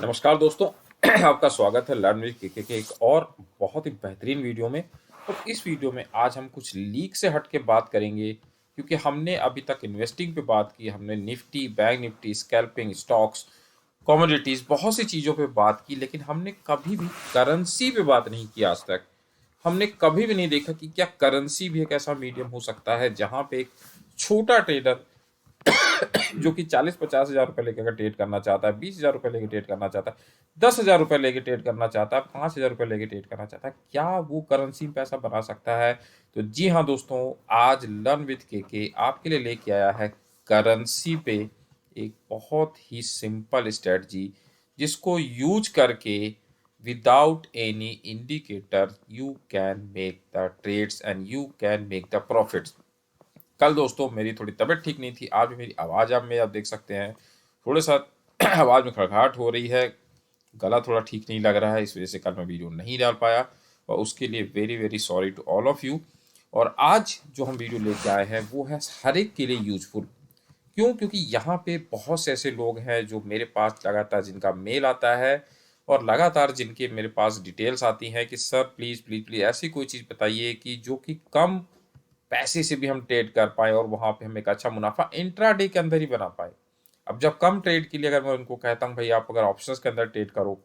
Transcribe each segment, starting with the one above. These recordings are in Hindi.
नमस्कार दोस्तों। आपका स्वागत है लर्न विद केके के एक और बहुत ही बेहतरीन वीडियो में। और इस वीडियो में आज हम कुछ लीक से हट के बात करेंगे, क्योंकि हमने अभी तक इन्वेस्टिंग पे बात की, हमने Nifty, bank Nifty, scalping, stocks, commodities, बहुत सी चीज़ों पे बात की, लेकिन हमने कभी भी करेंसी पे बात नहीं की आज तक। हमने कभी भी नहीं देखा कि क्या करेंसी भी एक ऐसा मीडियम हो सकता है जहाँ पे एक छोटा ट्रेडर जो कि 40-50 हज़ार रुपए लेके अगर ट्रेड करना चाहता है, 20 हज़ार रुपए लेके ट्रेड करना चाहता है, 10 हज़ार रुपए लेके ट्रेड करना चाहता है, 5 हज़ार रुपए लेके ट्रेड करना चाहता है, क्या वो करेंसी में पैसा बना सकता है? तो जी हाँ दोस्तों, आज लर्न विद के आपके लिए लेके आया है करेंसी पे एक बहुत ही सिंपल स्ट्रेटजी, जिसको यूज करके without any indicator you can make the trades and you can make the profits. कल दोस्तों मेरी थोड़ी तबीयत ठीक नहीं थी, आज भी मेरी आवाज़ आप देख सकते हैं, थोड़े सा आवाज़ में खड़खड़ाहट हो रही है, गला थोड़ा ठीक नहीं लग रहा है, इस वजह से कल मैं वीडियो नहीं डाल पाया और उसके लिए very very sorry to all of you. और आज जो हम वीडियो लेके आए हैं वो है हर एक के लिए यूजफुल। क्यों? क्योंकि यहाँ पे बहुत से ऐसे लोग हैं जो मेरे पास लगातार जिनका मेल आता है और लगातार जिनके मेरे पास डिटेल्स आती हैं कि सर प्लीज़ प्लीज़ प्लीज़ ऐसी कोई चीज़ बताइए कि जो कि कम पैसे से भी हम ट्रेड कर पाएँ और वहाँ पे हम एक अच्छा मुनाफा इंट्राडे के अंदर ही बना पाएँ। अब जब कम ट्रेड के लिए अगर मैं उनको कहता हूँ भाई आप अगर ऑप्शंस के अंदर ट्रेड करो,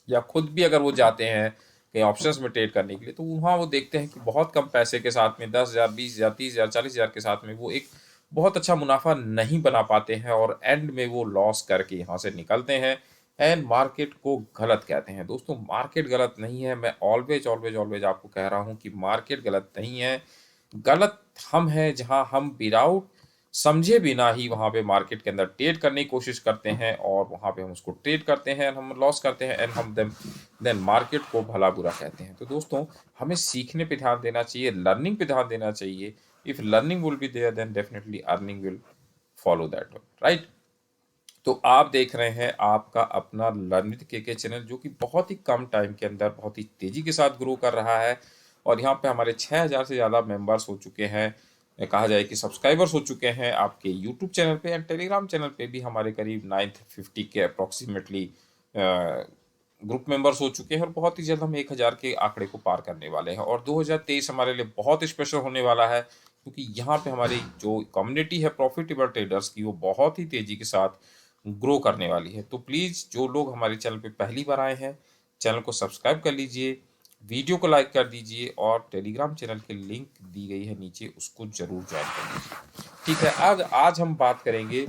या खुद भी अगर वो जाते हैं कहीं ऑप्शंस में ट्रेड करने के लिए, तो वहाँ वो देखते हैं कि बहुत कम पैसे के साथ में 10,000, 20,000, 30,000, 40,000 के साथ में वो एक बहुत अच्छा मुनाफा नहीं बना पाते हैं और एंड में वो लॉस करके यहाँ से निकलते हैं एंड मार्केट को गलत कहते हैं। दोस्तों मार्केट गलत नहीं है, मैं ऑलवेज ऑलवेज ऑलवेज आपको कह रहा हूँ कि मार्केट गलत नहीं है। गलत हम हैं जहां हम विदाउट समझे बिना ही वहां पे मार्केट के अंदर ट्रेड करने की कोशिश करते हैं और वहां पे हम उसको ट्रेड करते हैं, हम लॉस करते हैं एंड हम देन मार्केट को भला बुरा कहते हैं। तो दोस्तों हमें सीखने पे ध्यान देना चाहिए, लर्निंग पे ध्यान देना चाहिए। If learning will be there then definitely earning will follow that, right? तो आप देख रहे हैं आपका अपना लर्निंग के चैनल, जो कि बहुत ही कम टाइम के अंदर बहुत ही तेजी के साथ ग्रो कर रहा है। और यहाँ पे हमारे 6,000 से ज़्यादा मेंबर्स हो चुके हैं, कहा जाए कि सब्सक्राइबर्स हो चुके हैं आपके यूट्यूब चैनल पे एंड टेलीग्राम चैनल पे भी हमारे करीब 950 के अप्रॉक्सीमेटली ग्रुप मेंबर्स हो चुके हैं। और बहुत ही जल्द हम 1,000 के आंकड़े को पार करने वाले हैं और 2023 हमारे लिए बहुत स्पेशल होने वाला है, क्योंकि यहाँ पे हमारी जो कम्युनिटी है प्रॉफिटेबल ट्रेडर्स की, वो बहुत ही तेज़ी के साथ ग्रो करने वाली है। तो प्लीज़ जो लोग हमारे चैनल पे पहली बार आए हैं, चैनल को सब्सक्राइब कर लीजिए, वीडियो को लाइक कर दीजिए और टेलीग्राम चैनल की लिंक दी गई है नीचे, उसको ज़रूर ज्वाइन कर लीजिए। ठीक है, आज आज हम बात करेंगे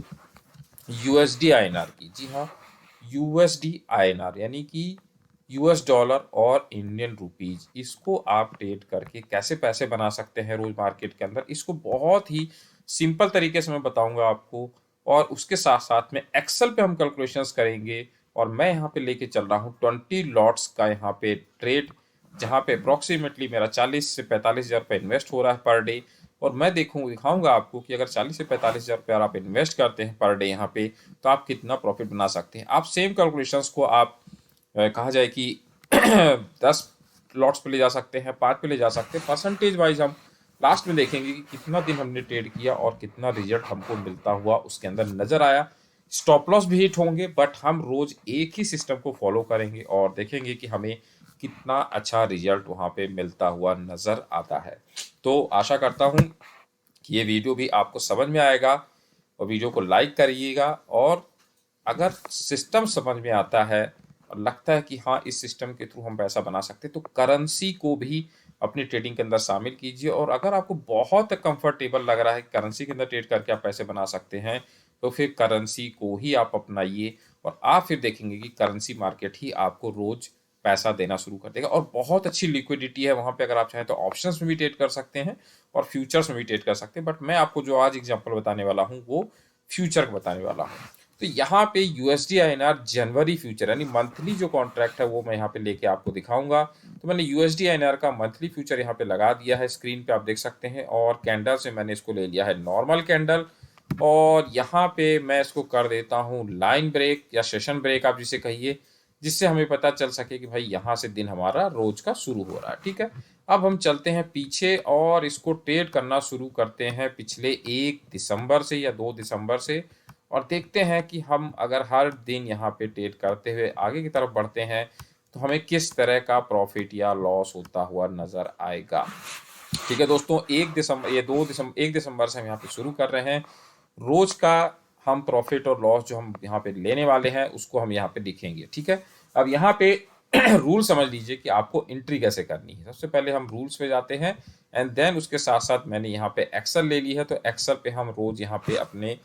यूएसडी आईएनआर की। जी हाँ, यूएसडी आईएनआर यानी कि यूएस डॉलर और इंडियन रुपीज, इसको आप ट्रेड करके कैसे पैसे बना सकते हैं रोज मार्केट के अंदर, इसको बहुत ही सिंपल तरीके से मैं बताऊंगा आपको। और उसके साथ साथ में एक्सेल पे हम कैलकुलेशंस करेंगे और मैं यहाँ पे लेके चल रहा हूँ 20 लॉट्स का यहाँ पे ट्रेड, जहाँ पे अप्रॉक्सीमेटली मेरा 40 से 45 हज़ार रुपये इन्वेस्ट हो रहा है पर डे। और मैं दिखाऊंगा आपको कि अगर 40 से 45 हज़ार रुपये आप इन्वेस्ट करते हैं पर डे यहाँ पे, तो आप कितना प्रॉफिट बना सकते हैं। आप सेम कैलकुलेशंस को आप कहा जाए कि 10 लॉट्स पे ले जा सकते हैं, 5 पे ले जा सकते हैं, परसेंटेज वाइज हम लास्ट में देखेंगे कि कितना दिन हमने ट्रेड किया और कितना रिजल्ट हमको मिलता हुआ उसके अंदर नजर आया। स्टॉप लॉस भी हिट होंगे, बट हम रोज एक ही सिस्टम को फॉलो करेंगे और देखेंगे कि हमें कितना अच्छा रिजल्ट वहां पे मिलता हुआ नजर आता है। तो आशा करता हूं कि ये वीडियो भी आपको समझ में आएगा और वीडियो को लाइक करिएगा। और अगर सिस्टम समझ में आता है और लगता है कि हाँ इस सिस्टम के थ्रू हम पैसा बना सकते हैं, तो करेंसी को भी अपनी ट्रेडिंग के अंदर शामिल कीजिए। और अगर आपको बहुत कंफर्टेबल लग रहा है कि करेंसी के अंदर ट्रेड करके आप पैसे बना सकते हैं, तो फिर करेंसी को ही आप अपनाइए और आप फिर देखेंगे कि करेंसी मार्केट ही आपको रोज पैसा देना शुरू कर देगा। और बहुत अच्छी लिक्विडिटी है वहाँ पे, अगर आप चाहें तो ऑप्शंस में भी ट्रेड कर सकते हैं और फ्यूचर्स में भी ट्रेड कर सकते हैं। बट मैं आपको जो आज एग्जांपल बताने वाला हूँ वो फ्यूचर का बताने वाला हूँ। तो यहाँ पे यूएसडी आईएनआर जनवरी फ्यूचर यानी मंथली जो कॉन्ट्रैक्ट है वो मैं यहाँ पे लेके आपको दिखाऊंगा। तो मैंने यूएसडी आईएनआर का मंथली फ्यूचर यहाँ पे लगा दिया है, स्क्रीन पे आप देख सकते हैं। और कैंडल से मैंने इसको ले लिया है नॉर्मल कैंडल, और यहाँ पे मैं इसको कर देता हूँ लाइन ब्रेक या सेशन ब्रेक आप जिसे कहिए, जिससे हमें पता चल सके कि भाई यहाँ से दिन हमारा रोज का शुरू हो रहा है। ठीक है, अब हम चलते हैं पीछे और इसको ट्रेड करना शुरू करते हैं पिछले 1 दिसंबर से या 2 दिसंबर से। और देखते हैं कि हम अगर हर दिन यहाँ पे ट्रेड करते हुए आगे की तरफ बढ़ते हैं तो हमें किस तरह का प्रॉफिट या लॉस होता हुआ नज़र आएगा। ठीक है दोस्तों, 1 दिसंबर से हम यहाँ पे शुरू कर रहे हैं। रोज का हम प्रॉफिट और लॉस जो हम यहाँ पे लेने वाले हैं उसको हम यहाँ पे लिखेंगे। ठीक है, अब यहाँ पे रूल समझ लीजिए कि आपको एंट्री कैसे करनी है। सबसे पहले हम रूल्स पे जाते हैं एंड देन उसके साथ साथ मैंने यहाँ पे एक्सेल ले ली है, तो एक्सेल पे हम रोज यहाँ पे अपने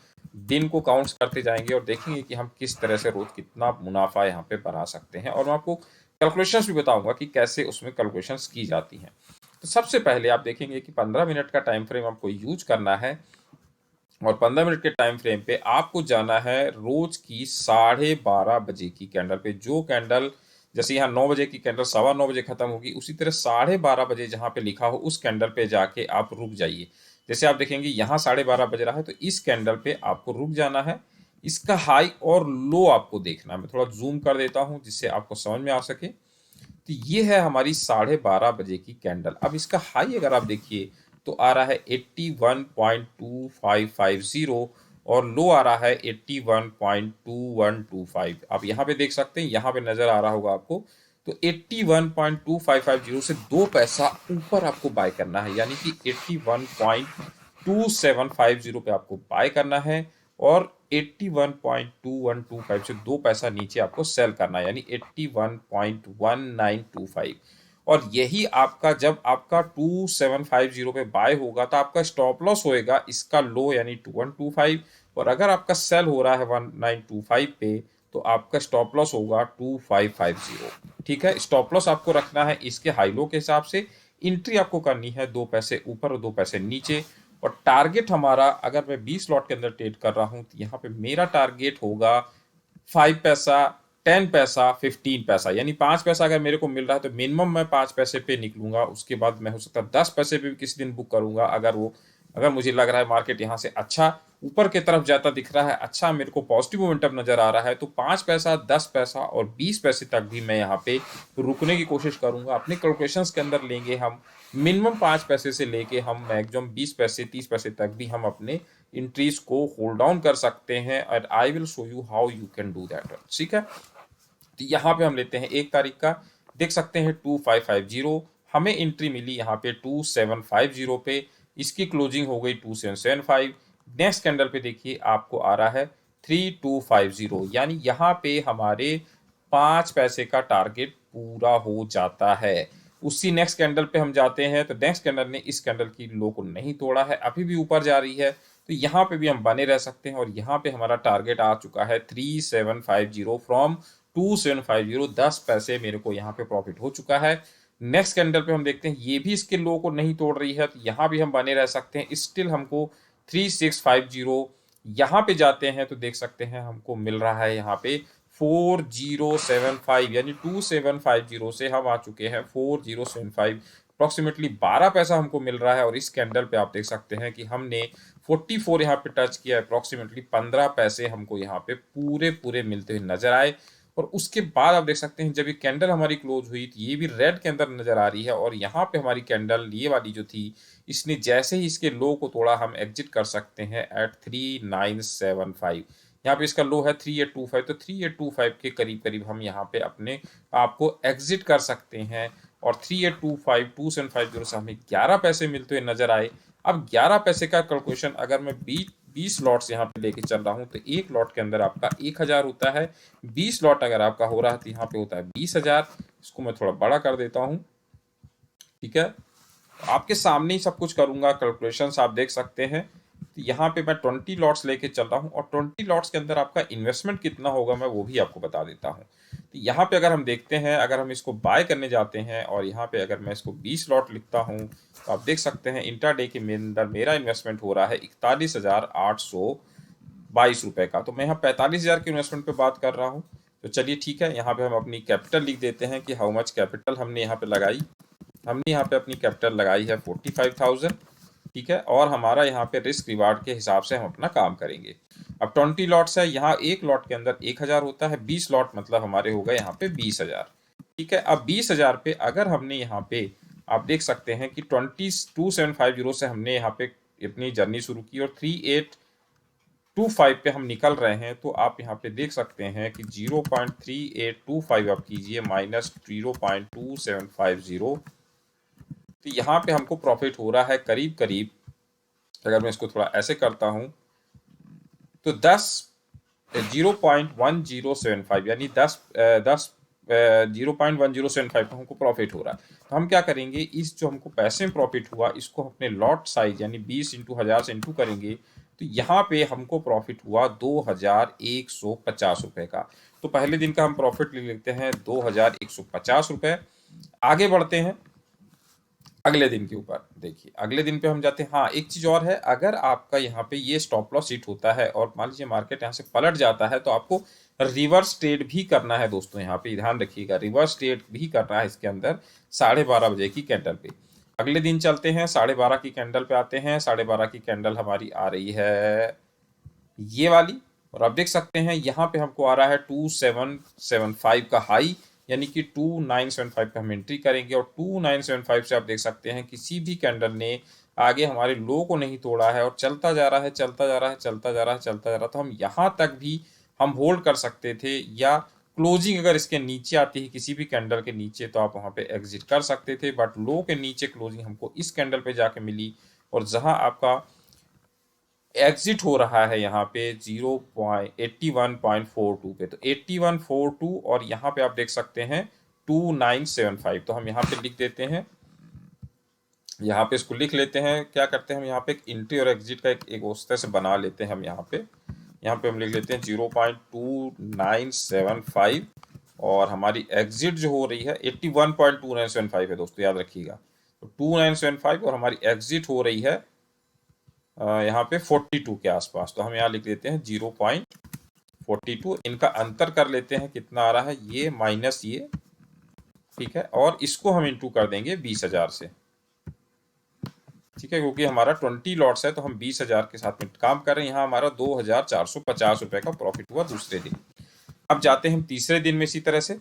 दिन को काउंट्स करते जाएंगे और देखेंगे कि हम किस तरह से रोज कितना मुनाफा यहाँ पे बना सकते हैं, और मैं आपको कैलकुलेशंस भी बताऊंगा कि कैसे उसमें कैलकुलेशंस की जाती हैं। तो सबसे पहले आप देखेंगे कि 15 मिनट का टाइम फ्रेम आपको यूज करना है और 15 मिनट के टाइम फ्रेम पे आपको जाना है रोज की 12:30 बजे की कैंडल पे। जो कैंडल जैसे यहाँ 9 बजे की कैंडल 9:15 बजे खत्म होगी, उसी तरह 12:30 बजे जहाँ पे लिखा हो उस कैंडल पे जाके आप रुक जाइए। जैसे आप देखेंगे यहाँ 12:30 बज रहा है, तो इस कैंडल पे आपको रुक जाना है। इसका हाई और लो आपको देखना है। मैं थोड़ा जूम कर देता हूँ जिससे आपको समझ में आ सके। तो ये है हमारी 12:30 बजे की कैंडल। अब इसका हाई अगर आप देखिए तो आ रहा है 81.2550 और लो आ रहा है 81.2125। आप यहाँ पे देख सकते हैं, यहाँ पे नजर आ रहा होगा आपको। तो 81.2550 से 2 पैसा ऊपर आपको बाय करना है, यानी कि 81.2750 पे आपको बाय करना है और 81.2125 से 2 पैसा नीचे आपको सेल करना है, यानी 81.1925। और यही आपका जब आपका 2750 पे बाय होगा तो आपका स्टॉप लॉस होएगा इसका लो यानी 2125, और अगर आपका सेल हो रहा है 1925 पे तो आपका स्टॉप लॉस होगा 2550। ठीक है, स्टॉप लॉस आपको रखना है इसके हाई लो के हिसाब से। एंट्री आपको करनी है 2 पैसे ऊपर और 2 पैसे नीचे। और टारगेट हमारा, अगर मैं 20 लॉट के अंदर ट्रेड कर रहा हूं तो यहाँ पे मेरा टारगेट होगा 5 पैसा, 10 पैसा, 15 पैसा, यानी 5 पैसा अगर मेरे को मिल रहा है तो मिनिमम मैं 5 पैसे पे निकलूंगा। उसके बाद मैं हो सकता है 10 पैसे पे भी किसी दिन बुक करूंगा। अगर मुझे लग रहा है मार्केट यहाँ से अच्छा ऊपर की तरफ जाता दिख रहा है, अच्छा मेरे को पॉजिटिव मोमेंटम नजर आ रहा है, तो 5 पैसा, 10 पैसा और 20 पैसे तक भी मैं यहाँ पे रुकने की कोशिश करूंगा। अपने कैलकुलेशंस के अंदर लेंगे हम मिनिमम 5 पैसे से लेके हम मैक्सिमम 20 पैसे, 30 पैसे तक भी हम अपने इंट्रीज को होल्ड डाउन कर सकते हैं। और I will show you how you can do that. ठीक है, तो यहाँ पे हम लेते हैं 1 तारीख का, देख सकते हैं 2550 हमें एंट्री मिली यहाँ पे 2750 पे, इसकी क्लोजिंग हो गई 2775। नेक्स्ट कैंडल पे देखिए आपको आ रहा है 3250, यानी यहाँ पे हमारे 5 पैसे का टारगेट पूरा हो जाता है। उसी नेक्स्ट कैंडल पे हम जाते हैं तो नेक्स्ट कैंडल ने इस कैंडल की लो को नहीं तोड़ा है, अभी भी ऊपर जा रही है, तो यहाँ पे भी हम बने रह सकते हैं। और यहाँ पे हमारा टारगेट आ चुका है 3750 फ्रॉम 2750। 10 पैसे मेरे को यहाँ पे प्रॉफिट हो चुका है। नेक्स्ट कैंडल पे हम देखते हैं ये भी इसके लो को नहीं तोड़ रही है, तो यहाँ भी हम बने रह सकते हैं। स्टिल हमको 3650 यहाँ पे जाते हैं तो देख सकते हैं हमको मिल रहा है यहाँ पे 4075, यानी 2750 से हम आ चुके हैं 4075। अप्रोक्सीमेटली 12 पैसा हमको मिल रहा है। और इस कैंडल पे आप देख सकते हैं कि हमने 44 यहाँ पे टच किया, अप्रोक्सीमेटली 15 पैसे हमको यहाँ पे पूरे पूरे मिलते हुए नजर आए। और उसके बाद आप देख सकते हैं जब ये कैंडल हमारी क्लोज हुई तो ये भी रेड के अंदर नजर आ रही है, और यहाँ पे हमारी कैंडल ये वाली जो थी इसने जैसे ही इसके लो को तोड़ा हम एग्जिट कर सकते हैं एट 3975। यहाँ पे इसका लो है 3825, तो 3825 के करीब करीब हम यहाँ पे अपने आपको एग्जिट कर सकते हैं। और 3825 2750 से हमें 11 पैसे मिलते हुए नजर आए। अब 11 पैसे का कैलकुलेशन अगर मैं 20 लॉट्स यहाँ पे लेके चल रहा हूँ तो एक लॉट के अंदर आपका 1000 होता है। 20 लॉट अगर आपका हो रहा है तो यहाँ पे होता है 20,000। इसको मैं थोड़ा बड़ा कर देता हूँ। ठीक है, आपके सामने ही सब कुछ करूंगा, कैलकुलेशंस आप देख सकते हैं। तो यहाँ पे मैं 20 लॉट्स लेके चल रहा हूँ और 20 लॉट्स के अंदर आपका इन्वेस्टमेंट कितना होगा मैं वो भी आपको बता देता हूँ। तो यहाँ पे अगर हम देखते हैं, अगर हम इसको बाय करने जाते हैं और यहाँ पे अगर मैं इसको 20 लॉट लिखता हूँ तो आप देख सकते हैं इंट्राडे के अंदर मेरा इन्वेस्टमेंट हो रहा है 41,822 का। तो मैं यहाँ 45,000 के इन्वेस्टमेंट पे बात कर रहा हूँ। तो चलिए ठीक है, यहाँ पे हम अपनी कैपिटल लिख देते हैं कि हाउ मच कैपिटल हमने यहाँ पे लगाई। हमने यहाँ पे अपनी कैपिटल लगाई है 45,000। ठीक है, और हमारा यहाँ पे रिस्क रिवार्ड के हिसाब से हम अपना काम करेंगे। अब 20 लॉट्स है, यहाँ एक लॉट के अंदर 1000 होता है, 20 लॉट मतलब हमारे हो गए यहाँ पे 20,000। ठीक है, अब 20,000 पे अगर हमने यहाँ पे आप देख सकते हैं कि 2750 से हमने यहाँ पे अपनी जर्नी शुरू की और 25 पे हम निकल रहे हैं, तो आप यहाँ पे देख सकते हैं कि 0.3825 आप कीजिए माइनस 0.2750, तो यहाँ पे हमको प्रॉफिट हो रहा है करीब करीब, अगर मैं इसको थोड़ा ऐसे करता हूँ तो 0.1075 यानी 0.1075 का हमको प्रॉफिट हो रहा है। तो हम क्या करेंगे, इस जो हमको पैसे में प्रॉफिट हुआ इसको अपने लॉट साइज यानी 20 इंटू 1000 से इंटू करेंगे, तो यहाँ पे हमको प्रॉफिट हुआ 2150 रुपये का। तो पहले दिन का हम प्रॉफिट ले लेते हैं 2150 रुपये। आगे बढ़ते हैं अगले दिन के ऊपर। देखिए अगले दिन पे हम जाते हैं। हाँ, एक चीज़ और है, अगर आपका यहाँ पे ये स्टॉप लॉस हिट होता है और मान लीजिए मार्केट यहाँ से पलट जाता है, तो आपको रिवर्स ट्रेड भी करना है दोस्तों। यहाँ पे ध्यान रखिएगा, रिवर्स ट्रेड भी करना है इसके अंदर 12:30 बजे की कैंडल पे। अगले दिन चलते हैं, 12:30 की कैंडल पे आते हैं। 12:30 की कैंडल हमारी आ रही है ये वाली, और आप देख सकते हैं यहाँ पे हमको आ रहा है 2775 का हाई, यानी कि 2975 पे हम एंट्री करेंगे। और 2975 से आप देख सकते हैं किसी भी कैंडल ने आगे हमारे लो को नहीं तोड़ा है और चलता जा रहा है, चलता जा रहा है, चलता जा रहा है, चलता जा रहा है। तो हम यहाँ तक भी हम होल्ड कर सकते थे, या क्लोजिंग अगर इसके नीचे आती है किसी भी कैंडल के नीचे तो आप वहाँ पे एग्जिट कर सकते थे, बट लो के नीचे क्लोजिंग हमको इस कैंडल पे जाके मिली, और जहाँ आपका एग्जिट हो रहा है यहाँ पे 0.8142 पे, तो 8142, और यहाँ पे आप देख सकते हैं 2975। तो हम यहाँ पे लिख देते हैं, यहाँ पे इसको लिख लेते हैं। क्या करते हैं हम यहाँ पे एक एंट्री और एग्जिट का एक उस तरह से बना लेते हैं हम यहाँ पे हम लिख लेते हैं 0.2975, और हमारी एग्जिट जो हो रही है 81.2975 है दोस्तों, याद रखिएगा। तो 2975 और हमारी एग्जिट हो रही है यहाँ पे 42 के आसपास। तो हम यहाँ लिख देते हैं 0.42। इनका अंतर कर लेते हैं कितना आ रहा है, ये माइनस ये, ठीक है, और इसको हम इंटू कर देंगे 20,000 से, ठीक है, क्योंकि हमारा 20 लॉट्स है तो हम 20,000 के साथ में काम कर रहे हैं। यहाँ हमारा 2450 रुपये का प्रॉफिट हुआ दूसरे दिन। अब जाते हैं हम तीसरे दिन में इसी तरह से।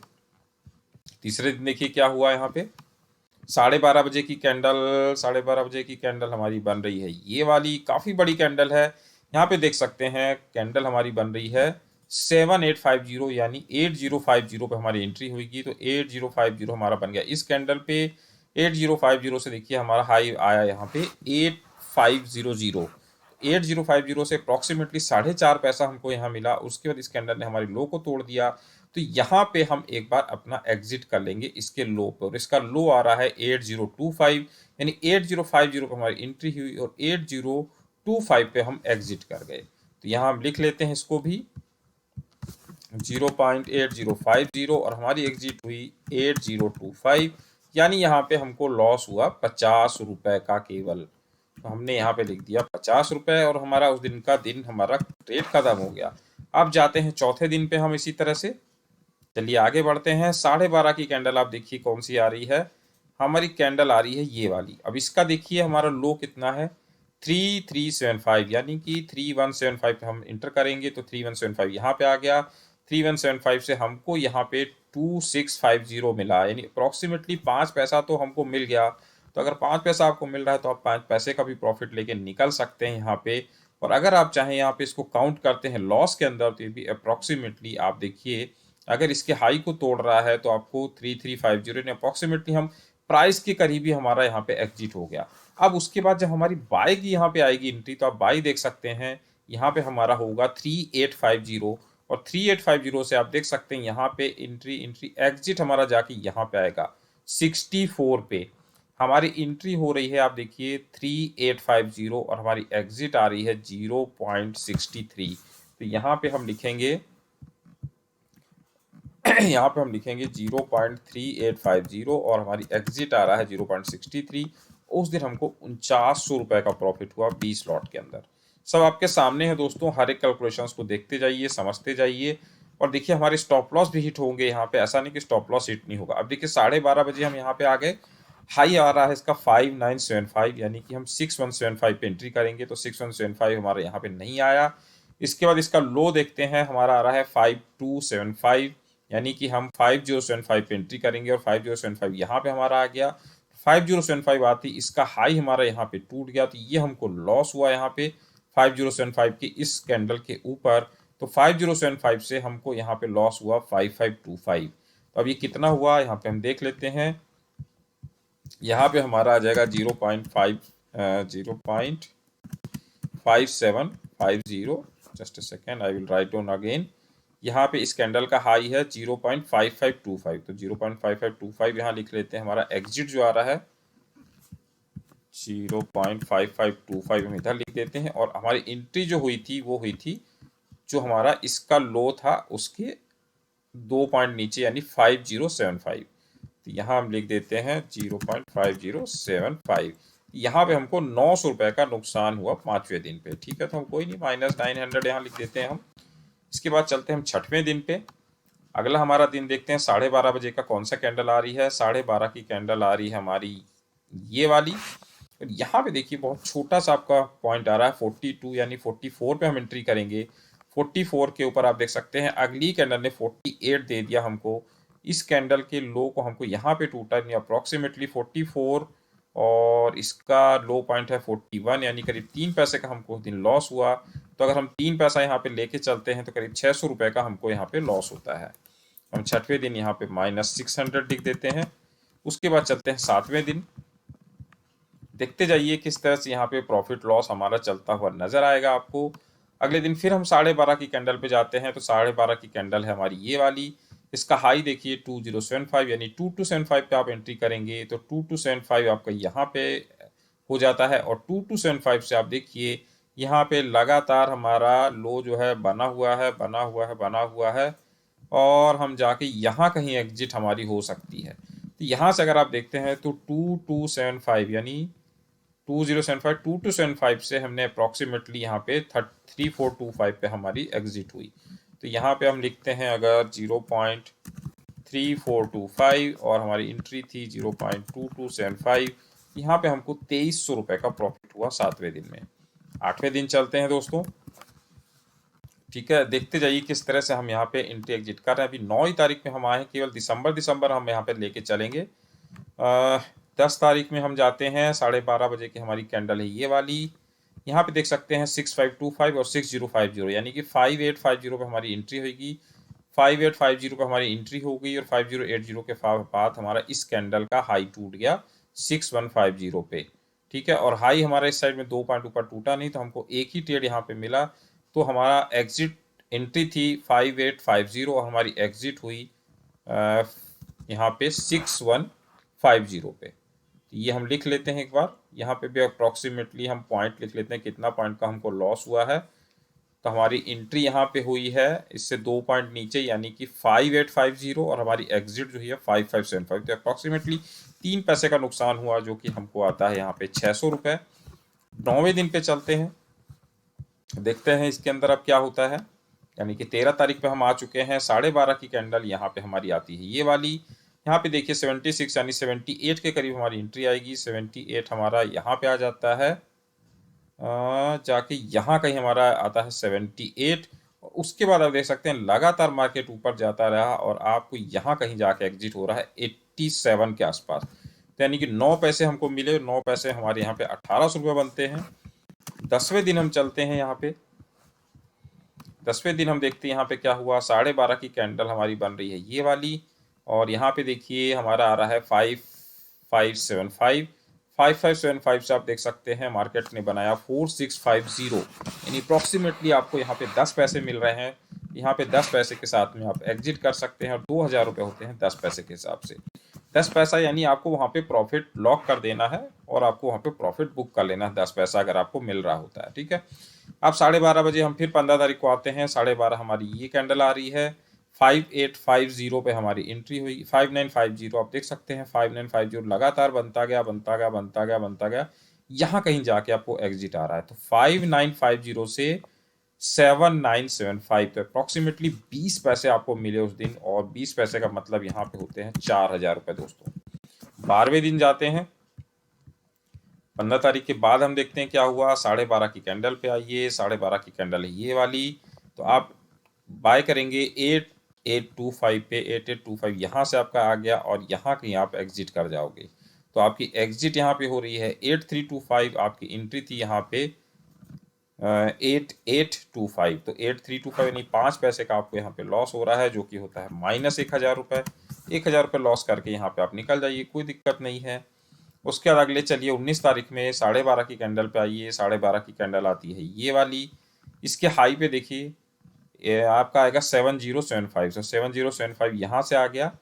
तीसरे दिन देखिए क्या हुआ, यहाँ पे 12:30 बजे की कैंडल, 12:30 बजे की कैंडल हमारी बन रही है ये वाली, काफ़ी बड़ी कैंडल है। यहाँ पे देख सकते हैं कैंडल हमारी बन रही है 7850, यानी 8050 पे हमारी एंट्री हुई। तो 8050 हमारा बन गया इस कैंडल पे। 8050 से देखिए हमारा हाई आया यहाँ पे 8500। 8050 से अप्रॉक्सीमेटली 4.5 पैसा हमको यहाँ मिला। उसके बाद इस कैंडल ने हमारी लो को तोड़ दिया, तो यहाँ पे हम एक बार अपना एग्जिट कर लेंगे इसके लो पे, और इसका लो आ रहा है 8025, यानी 8050 पे हमारी एंट्री हुई और 8025 पे हम एग्जिट कर गए। तो यहाँ हम लिख लेते हैं इसको भी 0.8050, और हमारी एग्जिट हुई 8025, यानी यहाँ पे हमको लॉस हुआ 50 रुपए का केवल। तो हमने यहाँ पे लिख दिया 50 रुपए, और हमारा उस दिन का दिन हमारा ट्रेड खत्म हो गया। अब जाते हैं चौथे दिन पे हम इसी तरह से। चलिए आगे बढ़ते हैं। 12:30 की कैंडल आप देखिए कौन सी आ रही है, हमारी कैंडल आ रही है ये वाली। अब इसका देखिए हमारा लो कितना है 3375, यानी कि 3175 पे हम इंटर करेंगे तो 3175 यहाँ पे आ गया। 3175 से हमको यहाँ पे 2650 मिला, यानी अप्रॉक्सीमेटली 5 पैसा तो हमको मिल गया। तो अगर 5 पैसा आपको मिल रहा है तो आप 5 पैसे का भी प्रॉफिट लेके निकल सकते हैं यहाँ पे। और अगर आप चाहें यहाँ पे इसको काउंट करते हैं लॉस के अंदर, तो ये भी अप्रॉक्सीमेटली आप देखिए अगर इसके हाई को तोड़ रहा है तो आपको 3350 ने अप्रॉक्सीमेटली हम प्राइस के करीब ही हमारा यहाँ पे एग्जिट हो गया। अब उसके बाद जब हमारी बाय की यहाँ पे आएगी एंट्री, तो आप बाय देख सकते हैं यहाँ पे हमारा होगा 3850, और 3850 से आप देख सकते हैं यहाँ पे एंट्री एग्जिट हमारा जाके यहाँ पे आएगा 64 पे। हमारी एंट्री हो रही है आप देखिए 3850, और हमारी एग्जिट आ रही है 0.63। तो यहाँ पे हम लिखेंगे यहाँ पे हम लिखेंगे 0.3850, और हमारी एग्जिट आ रहा है 0.63। उस दिन हमको 4900 रुपए का प्रॉफिट हुआ 20 लॉट के अंदर। सब आपके सामने है दोस्तों, हर एक कैलकुलेशंस को देखते जाइए, समझते जाइए, और देखिए हमारे स्टॉप लॉस भी हिट होंगे यहाँ पे, ऐसा नहीं कि स्टॉप लॉस हिट नहीं होगा। अब देखिए 12:30 बजे हम यहाँ पे आ गए, हाई आ रहा है इसका 5975, यानी कि हम 6175 पे एंट्री करेंगे, तो 6175 हमारा यहाँ पे नहीं आया। इसके बाद इसका लो देखते हैं, हमारा आ रहा है 5275, यानी कि हम 5075 पे एंट्री करेंगे, और 5075 यहाँ पे हमारा आ गया। 5075 आती इसका हाई हमारा यहाँ पे टूट गया, तो ये हमको लॉस हुआ यहाँ पे 5075 की इस कैंडल के ऊपर, तो 5075 से हमको यहाँ पे लॉस हुआ 5525। तो अब ये कितना हुआ यहाँ पे हम देख लेते हैं। यहाँ पे हमारा आ जाएगा 0.5750। Just a second, I will write down again. यहाँ पे इस कैंडल का हाई है 0.5525, तो 0.5525 यहाँ लिख लेते हैं। हमारा एग्जिट जो आ रहा है 0.5525 हम इधर लिख देते हैं, और हमारी एंट्री जो हुई थी वो हुई थी जो हमारा इसका लो था उसके 2 पॉइंट नीचे, यानी 5075। तो यहाँ हम लिख देते हैं 0.5075। यहाँ पे हमको 900 रुपये का नुकसान हुआ 5वें दिन पे। ठीक है, तो हम कोई नहीं, -900 यहाँ लिख देते हैं हम। इसके बाद चलते हैं हम 6वें दिन पे। अगला हमारा दिन देखते हैं 12:30 बजे का कौन सा कैंडल आ रही है। 12:30 की कैंडल आ रही है हमारी ये वाली। और यहाँ पे देखिए बहुत छोटा सा आपका पॉइंट आ रहा है 42, यानी 44 पे हम एंट्री करेंगे। 44 के ऊपर आप देख सकते हैं अगली कैंडल ने 48 दे दिया हमको। इस कैंडल के लो को हमको यहाँ पे टूटा नहीं, अप्रॉक्सीमेटली 44, और इसका लो पॉइंट है 41, यानी करीब 3 पैसे का हमको उस दिन लॉस हुआ। तो अगर हम 3 पैसा यहाँ पे लेके चलते हैं तो करीब 600 रुपये का हमको यहाँ पे लॉस होता है। हम 6वें दिन यहाँ पे -600 लिख देते हैं। उसके बाद चलते हैं 7वें दिन। देखते जाइए किस तरह से यहाँ पे प्रॉफिट लॉस हमारा चलता हुआ नजर आएगा आपको। अगले दिन फिर हम 12:30 की कैंडल पे जाते हैं, तो 12:30 की कैंडल है हमारी ये वाली। इसका हाई देखिए 2075, यानी 2275 पे आप एंट्री करेंगे तो 2275 आपका यहाँ पे हो जाता है, और 2275 से आप देखिए यहाँ पे लगातार हमारा लो जो है बना हुआ है, बना हुआ है, बना हुआ है, और हम जाके यहाँ कहीं एग्जिट हमारी हो सकती है। तो यहाँ से अगर आप देखते हैं तो 2275, यानी 2275 से हमने अप्रॉक्सीमेटली यहाँ पे 3425 पे हमारी एग्जिट हुई। तो यहाँ पे हम लिखते हैं अगर 0.3425, और हमारी एंट्री थी 0.2275। यहाँ पे हमको 2300 रुपये का प्रॉफिट हुआ 7वें दिन में। 8वें दिन चलते हैं दोस्तों। ठीक है, देखते जाइए किस तरह से हम यहाँ पे एंट्री एग्जिट कर रहे हैं। अभी 9 ही तारीख में हम आए हैं, केवल दिसंबर हम यहाँ पे लेके चलेंगे। 10 तारीख में हम जाते हैं, 12:30 बजे की हमारी कैंडल है ये वाली। यहाँ पे देख सकते हैं 6525 और 6050, यानी कि 5850 पे हमारी एंट्री होगी। 5850 पे हमारी एंट्री हो गई, और 5080 के बाद हमारा इस कैंडल का हाई टूट गया 6150 पे। ठीक है, और हाई हमारा इस साइड में 2 पॉइंट ऊपर टूटा नहीं, तो हमको एक ही ट्रेड यहाँ पे मिला। तो हमारा एग्जिट एंट्री थी 5850, और हमारी एग्जिट हुई यहाँ पे 6150 पे। तो ये हम लिख लेते हैं एक बार। यहाँ पे भी अप्रॉक्सीमेटली हम पॉइंट लिख लेते हैं कितना पॉइंट का हमको लॉस हुआ है। तो हमारी एंट्री यहाँ पे हुई है इससे 2 पॉइंट नीचे, यानी कि 5850, और हमारी एग्जिट जो है 5575। तो अप्रॉक्सीमेटली 3 पैसे का नुकसान हुआ, जो कि हमको आता है यहाँ पे 600 रुपये। 9वें दिन पे चलते हैं, देखते हैं इसके अंदर अब क्या होता है। यानी कि 13 तारीख पे हम आ चुके हैं। 12:30 की कैंडल यहाँ पे हमारी आती है ये वाली। यहाँ पे देखिए 76 यानी 78 के करीब हमारी एंट्री आएगी। 78 हमारा यहाँ पे आ जाता है, जाके यहाँ कहीं हमारा आता है 78। उसके बाद आप देख सकते हैं लगातार मार्केट ऊपर जाता रहा, और आपको यहाँ कहीं जाके एग्जिट हो रहा है 87 के आसपास। तो यानी कि 9 पैसे हमको मिले। 9 पैसे हमारे यहाँ पे 1800 रुपये बनते हैं। 10वें दिन हम चलते हैं यहाँ पे। 10वें दिन हम देखते हैं यहाँ पे क्या हुआ। 12:30 की कैंडल हमारी बन रही है ये वाली, और यहाँ पे देखिए हमारा आ रहा है 5575। 5575 से आप देख सकते हैं मार्केट ने बनाया 4650, यानी अप्रॉक्सीमेटली आपको यहाँ पे 10 पैसे मिल रहे हैं। यहाँ पे 10 पैसे के साथ में आप एग्जिट कर सकते हैं, और 2000 रुपये होते हैं 10 पैसे के हिसाब से। 10 पैसा यानी आपको वहाँ पे प्रॉफिट लॉक कर देना है, और आपको वहाँ पे प्रॉफिट बुक कर लेना है 10 पैसा अगर आपको मिल रहा होता है। ठीक है, अब 12:30 बजे हम फिर 15 तारीख को आते हैं। 12:30 हमारी ये कैंडल आ रही है। 5850 पे हमारी एंट्री हुई। 5950 आप देख सकते हैं, 5950 लगातार बनता गया, बनता गया, बनता गया, बनता गया, यहाँ कहीं जाके आपको एग्जिट आ रहा है। तो 5950 से 7975, तो अप्रॉक्सीमेटली 20 पैसे आपको मिले उस दिन, और 20 पैसे का मतलब यहाँ पे होते हैं 4000 रुपये दोस्तों। 12वें दिन जाते हैं। 15 तारीख के बाद हम देखते हैं क्या हुआ। 12:30 की कैंडल पे आइए। 12:30 की कैंडल है ये वाली। तो आप बाय करेंगे 8825 पे। 8825 यहाँ से आपका आ गया, और यहाँ कहीं आप एग्जिट कर जाओगे। तो आपकी एग्जिट यहाँ पे हो रही है 8325। आपकी एंट्री थी यहाँ पे 8825, तो 8325 यानी 5 पैसे का आपको यहाँ पे लॉस हो रहा है, जो कि होता है -1000 रुपये। 1000 रुपये लॉस करके यहाँ पे आप निकल जाइए, कोई दिक्कत नहीं है। उसके बाद अगले चलिए 19 तारीख में 12:30 की कैंडल पे आइए। 12:30 की कैंडल आती है ये वाली। इसके हाई पे देखिए, ये आपका आएगा 7075, तो 7075 यहाँ से आ गया।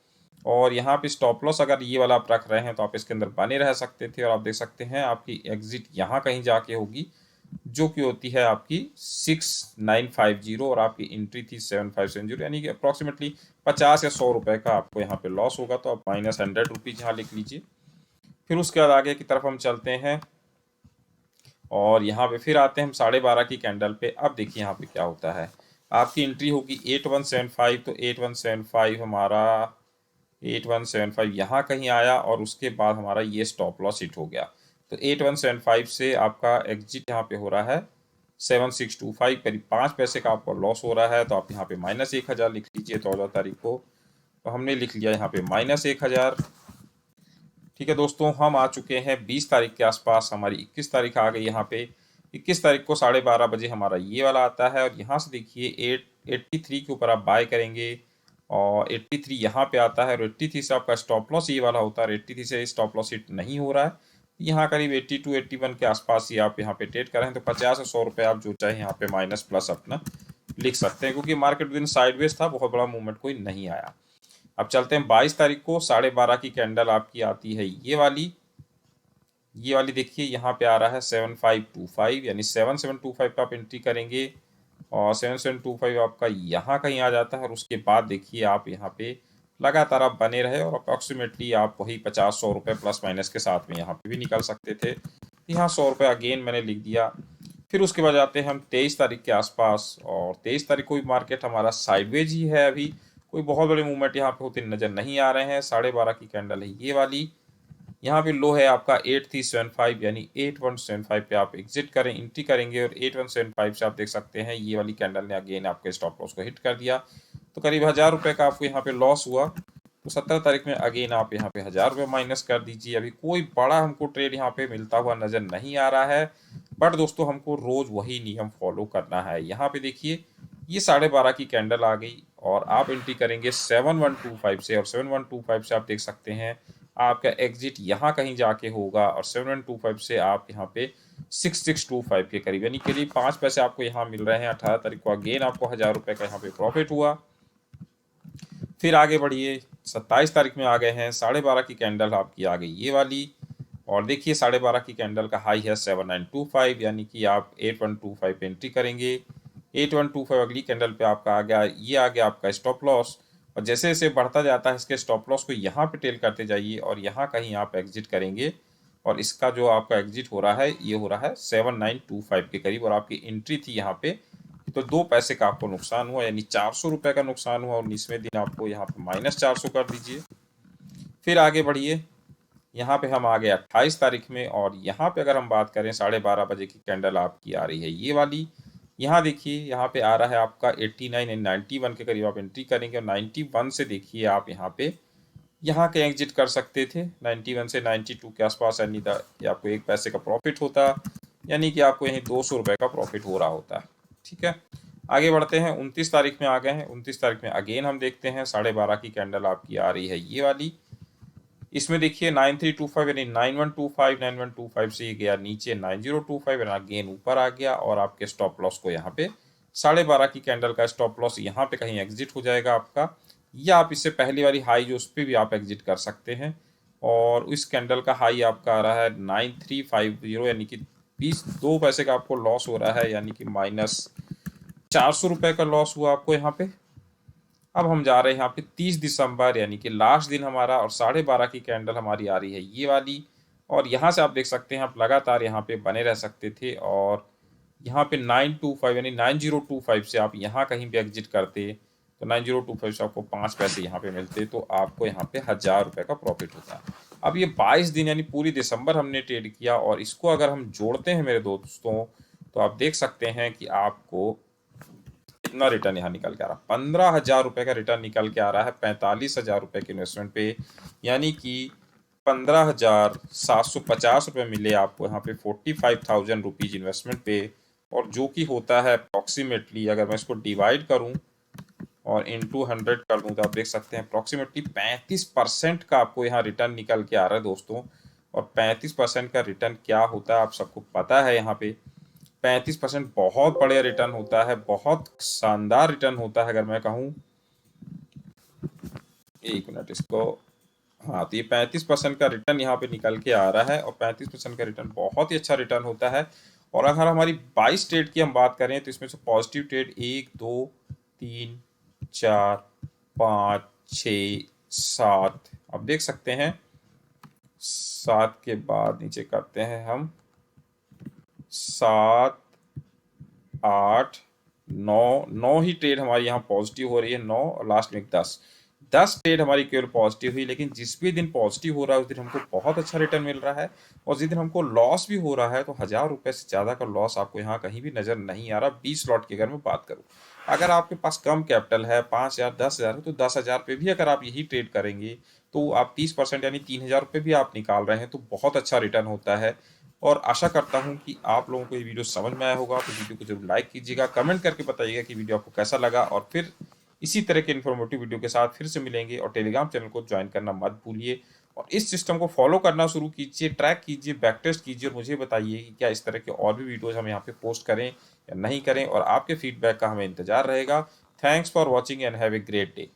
और यहाँ पे स्टॉप लॉस अगर ये वाला आप रख रहे हैं तो आप इसके अंदर बने रह सकते थे, और आप देख सकते हैं आपकी एग्जिट यहाँ कहीं जाके होगी, जो कि होती है आपकी 6950, और आपकी एंट्री थी 7570, यानी कि अप्रॉक्सीमेटली 50 या 100 रुपये का आपको यहाँ पे लॉस होगा। तो आप -100 रुपीज़ यहाँ लिख लीजिए। फिर उसके बाद आगे की तरफ हम चलते हैं, और यहाँ पे फिर आते हैं हम 12:30 की कैंडल पे। अब देखिए यहाँ पे क्या होता है, आपकी एंट्री होगी 8175, तो 8175 हमारा 8175 यहाँ कहीं आया, और उसके बाद हमारा ये स्टॉप लॉस हिट हो गया। तो 8175 से आपका एग्जिट यहाँ पे हो रहा है 7625, करीब 5 पैसे का आपको लॉस हो रहा है। तो आप यहाँ पे -1000 लिख लीजिए 14 तारीख को। तो हमने लिख लिया यहाँ पे -1000। ठीक है दोस्तों, हम आ चुके हैं 20 तारीख के आसपास, हमारी 21 तारीख आ गई यहाँ पे। 21 तारीख को 12:30 बजे हमारा ये वाला आता है, और यहाँ से देखिए 83 के ऊपर आप बाय करेंगे, और 83 यहाँ पे आता है, और 83 से आपका स्टॉप लॉस ये वाला होता है। 83 से स्टॉप लॉस हिट नहीं हो रहा है, यहाँ करीब 82 81 के आसपास ही आप यहाँ पे ट्रेड करें, तो 50 से 100 रुपये आप जो चाहे यहाँ पे माइनस प्लस अपना लिख सकते हैं, क्योंकि मार्केट दिन साइडवेज था, बहुत बड़ा मूवमेंट कोई नहीं आया। अब चलते हैं 22 तारीख को 12:30 की कैंडल आपकी आती है ये वाली। ये वाली देखिए यहाँ पे आ रहा है 7525, यानी 7725 पे आप एंट्री करेंगे, और 7725 आपका यहाँ कहीं आ जाता है। और उसके बाद देखिए आप यहाँ पे लगातार आप बने रहे, और अप्रॉक्सीमेटली आप वही 50 100 रुपये प्लस माइनस के साथ में यहाँ पे भी निकल सकते थे। यहाँ 100 रुपये अगेन मैंने लिख दिया। फिर उसके बाद आते हैं हम 23 तारीख के आसपास, और 23 तारीख को भी मार्केट हमारा साइडवेज ही है, अभी कोई बहुत बड़े मूवमेंट यहाँ पे होते नजर नहीं आ रहे हैं। 12:30 की कैंडल है ये वाली। यहाँ पे लो है आपका 8375, यानी 8175 पे आप एग्जिट करें, एंट्री करेंगे, और 8175 से आप देख सकते हैं ये वाली कैंडल ने अगेन आपके स्टॉप लॉस को हिट कर दिया। तो करीब 1000 रुपये का आपको यहाँ पे लॉस हुआ। तो 17 तारीख में अगेन आप यहाँ पे 1000 रुपये माइनस कर दीजिए। अभी कोई बड़ा हमको ट्रेड यहाँ पे मिलता हुआ नजर नहीं आ रहा है, बट दोस्तों हमको रोज वही नियम फॉलो करना है। यहाँ पे देखिए ये 12:30 की कैंडल आ गई, और आप एंट्री करेंगे 7125 से, और 7125 से आप देख सकते हैं आपका एग्जिट यहाँ कहीं जाके होगा, और 7125 से आप यहाँ पे 6625 के करीब, यानी करीब 5 पैसे आपको यहाँ मिल रहे हैं। 18 तारीख को अगेन आपको 1000 रुपये का यहाँ पे प्रॉफिट हुआ। फिर आगे बढ़िए 27 तारीख में आ गए हैं, 12:30 की कैंडल आपकी आ गई ये वाली, और देखिए 12:30 की कैंडल का हाई है 7925, यानी कि आप 8125 पे एंट्री करेंगे। 8125 अगली कैंडल पे आपका आ गया, ये आ गया आपका स्टॉप लॉस, और जैसे जैसे बढ़ता जाता है इसके स्टॉप लॉस को यहाँ पे टेल करते जाइए, और यहाँ कहीं आप एग्जिट करेंगे, और इसका जो आपका एग्जिट हो रहा है ये हो रहा है 7925 के करीब, और आपकी एंट्री थी यहाँ पे। तो 2 पैसे का आपको नुकसान हुआ, यानी 400 रुपये का नुकसान हुआ, और 19वें दिन आपको यहाँ पे -400 कर दीजिए। फिर आगे बढ़िए, यहाँ पे हम आ गए 28 तारीख में, और यहाँ पे अगर हम बात करें 12:30 की कैंडल आपकी आ रही है ये वाली। यहाँ देखिए यहाँ पे आ रहा है आपका 89 एंड 91 के करीब आप एंट्री करेंगे, और 91 से देखिए आप यहाँ पे यहाँ के एग्जिट कर सकते थे। 91 से 92 के आसपास, यानी आपको 1 पैसे का प्रॉफिट होता, यानी कि आपको यहीं 200 रुपये का प्रॉफिट हो रहा होता है। ठीक है, आगे बढ़ते हैं 29 तारीख में आ गए हैं। 29 तारीख में अगेन हम देखते हैं 12:30 की कैंडल आपकी आ रही है ये वाली। इसमें देखिए 9325, यानी 9125 से ये गया नीचे 9025, यानी अगेन ऊपर आ गया, और आपके स्टॉप लॉस को यहाँ पे 12:30 की कैंडल का स्टॉप लॉस यहाँ पे कहीं एग्जिट हो जाएगा आपका, या आप इससे पहली वाली हाई जो उस पर भी आप एग्जिट कर सकते हैं। और इस कैंडल का हाई आपका आ रहा है 9350, यानी कि 2 पैसे का आपको लॉस हो रहा है, यानी कि -400 रुपये का लॉस हुआ आपको यहाँ पे। अब हम जा रहे हैं यहाँ पे 30 दिसंबर, यानी कि लास्ट दिन हमारा, और 12:30 की कैंडल हमारी आ रही है ये वाली, और यहाँ से आप देख सकते हैं आप लगातार यहाँ पे बने रह सकते थे, और यहाँ पे 925 यानी 9025 से आप यहाँ कहीं भी एग्जिट करते, तो 9025 से आपको 5 पैसे यहाँ पे मिलते, तो आपको यहाँ पे 1000 रुपये का प्रॉफिट होता है। अब ये 22 दिन यानी पूरी दिसंबर हमने ट्रेड किया, और इसको अगर हम जोड़ते हैं मेरे दोस्तों, तो आप देख सकते हैं कि आपको कितना रिटर्न यहाँ निकल के आ रहा है। 15,000 रुपये का रिटर्न निकल के आ रहा है 45,000 रुपये के इन्वेस्टमेंट पे, यानी कि 15,750 रुपये मिले आपको यहाँ पे 45,000 रुपीज इन्वेस्टमेंट पे, और जो कि होता है अप्रॉक्सीमेटली, अगर मैं इसको डिवाइड करूं और इनटू 100 कर दूं तो आप देख सकते हैं अप्रॉक्सीमेटली 35% का आपको यहाँ रिटर्न निकल के आ रहा है दोस्तों। और 35% का रिटर्न क्या होता है आप सबको पता है। यहाँ पे 35% बहुत बड़े रिटर्न होता है, बहुत शानदार रिटर्न होता है। अगर मैं कहूँ, एक मिनट इसको, हाँ, तो ये 35% का रिटर्न यहाँ पे निकल के आ रहा है और 35% का रिटर्न बहुत ही अच्छा रिटर्न होता है। और अगर हमारी 22 ट्रेड की हम बात करें तो इसमें से पॉजिटिव ट्रेड 1, 2, 3, 4, 5, 6, 7 आप देख सकते हैं। 7 के बाद नीचे करते हैं हम, 7, 8, 9, 9 ही ट्रेड हमारी यहाँ पॉजिटिव हो रही है, 9 और लास्ट में 10। 10 ट्रेड हमारी केवल पॉजिटिव हुई, लेकिन जिस भी दिन पॉजिटिव हो रहा है उस दिन हमको बहुत अच्छा रिटर्न मिल रहा है। और जिस दिन हमको लॉस भी हो रहा है तो 1000 रुपये से ज़्यादा का लॉस आपको यहाँ कहीं भी नज़र नहीं आ रहा। 20 लॉट की अगर मैं बात करूँ, अगर आपके पास कम कैपिटल है, 5000 10,000 है, तो 10,000 पे भी अगर आप यही ट्रेड करेंगे तो आप 30% यानी 3000 रुपये भी आप निकाल रहे हैं, तो बहुत अच्छा रिटर्न होता है। और आशा करता हूं कि आप लोगों को ये वीडियो समझ में आया होगा। तो वीडियो को जरूर लाइक कीजिएगा, कमेंट करके बताइएगा कि वीडियो आपको कैसा लगा। और फिर इसी तरह के इन्फॉर्मेटिव वीडियो के साथ फिर से मिलेंगे। और टेलीग्राम चैनल को ज्वाइन करना मत भूलिए और इस सिस्टम को फॉलो करना शुरू कीजिए, ट्रैक कीजिए, बैक टेस्ट कीजिए और मुझे बताइए कि क्या इस तरह के और भी वीडियोज़ हम यहाँ पे पोस्ट करें या नहीं करें। और आपके फीडबैक का हमें इंतजार रहेगा। Thanks for watching and have a great day.